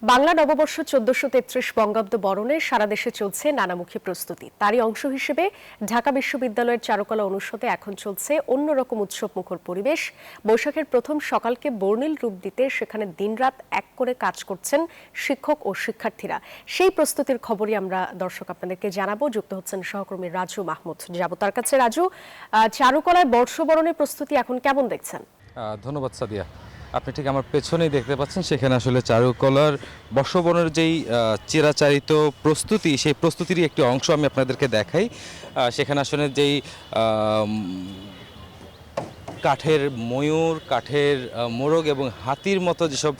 বাংলা নববর্ষ ১৪৩৩ বঙ্গাব্দ বরণে সারা দেশে চলছে নানামুখী প্রস্তুতি। তারই অংশ হিসেবে ঢাকা বিশ্ববিদ্যালয়ের চারুকলা অনুষদে এখন চলছে অন্যরকম উৎসবমুখর পরিবেশ। বৈশাখের প্রথম সকালকে বর্ণিল রূপ দিতে সেখানে দিনরাত এক করে কাজ করছেন শিক্ষক ও শিক্ষার্থীরা। সেই প্রস্তুতির খবরই আমরা দর্শক আপনাদেরকে জানাবো। যুক্ত হচ্ছেন সহকর্মী রাজু মাহমুদ। যাব তার কাছে। রাজু, চারুকলায় বর্ষবরণের প্রস্তুতি এখন কেমন দেখছেন? ধন্যবাদ সাদিয়া। আপনি ঠিক আমার পেছনেই দেখতে পাচ্ছেন, সেখানে আসলে চারুকলার বর্ষবরণের যেই চিরাচারিত প্রস্তুতি, সেই প্রস্তুতিরই একটি অংশ আমি আপনাদেরকে দেখাই। সেখানে আসলে যেই কাঠের ময়ূর, কাঠের মোরগ এবং হাতির মতো যেসব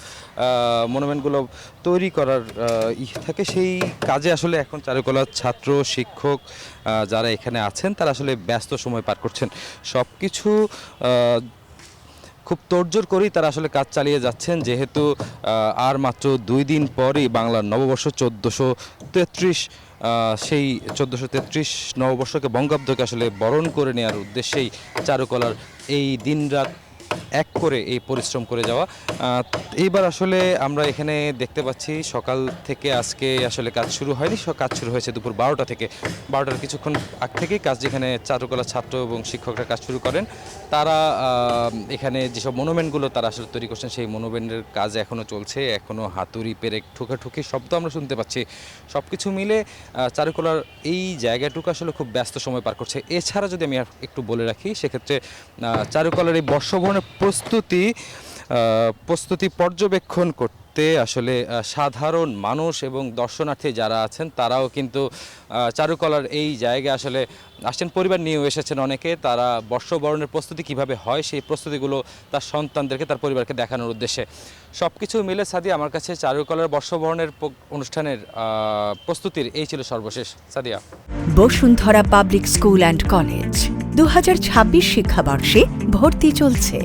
মনুমেন্টগুলো তৈরি করার থাকে, সেই কাজে আসলে এখন চারুকলার ছাত্র শিক্ষক যারা এখানে আছেন তারা আসলে ব্যস্ত সময় পার করছেন। সব কিছু খুব তোড়জোড় করেই তারা আসলে কাজ চালিয়ে যাচ্ছেন, যেহেতু আর মাত্র 2 দিন পরেই বাংলার নববর্ষ 1433, সেই 1433 নববর্ষকে বঙ্গাব্দকে আসলে বরণ করে নেওয়ার উদ্দেশ্যেই চারুকলার এই দিনরাত এক করে এই পরিশ্রম করে যাওয়া। এইবার আসলে আমরা এখানে দেখতে পাচ্ছি সকাল থেকে আজকে আসলে কাজ শুরু হয়নি, কাজ শুরু হয়েছে দুপুর 12টা থেকে। 12টার কিছুক্ষণ আগ থেকেই কাজ, যেখানে চারুকলা ছাত্র এবং শিক্ষকরা কাজ শুরু করেন। তারা এখানে যেসব মনুমেন্টগুলো তারা আসলে তৈরি করছেন, সেই মনুমেন্টের কাজ এখনও চলছে। এখনও হাতুড়ি পেরেক ঠুকাঠুকি শব্দ আমরা শুনতে পাচ্ছি। সব কিছু মিলে চারুকলার এই জায়গাটুকু আসলে খুব ব্যস্ত সময় পার করছে। এছাড়া যদি আমি একটু বলে রাখি, সেক্ষেত্রে চারুকলার এই বর্ষবরণের প্রস্তুতি পর্যবেক্ষণ করতে আসলে সাধারণ মানুষ এবং দর্শনার্থী যারা আছেন তারাও কিন্তু চারুকলার এই জায়গায় আসলে আসছেন, পরিবার নিয়েও এসেছেন অনেকে। তারা বর্ষবরণের প্রস্তুতি কিভাবে হয় সেই প্রস্তুতিগুলো তার সন্তানদেরকে, তার পরিবারকে দেখানোর উদ্দেশ্যে। সব কিছু মিলে সাদিয়া, আমার কাছে চারুকলার বর্ষবরণের অনুষ্ঠানের প্রস্তুতির এই ছিল সর্বশেষ। Sadia. Bashundhara public school and college 2026 শিক্ষাবর্ষে ভর্তি চলছে।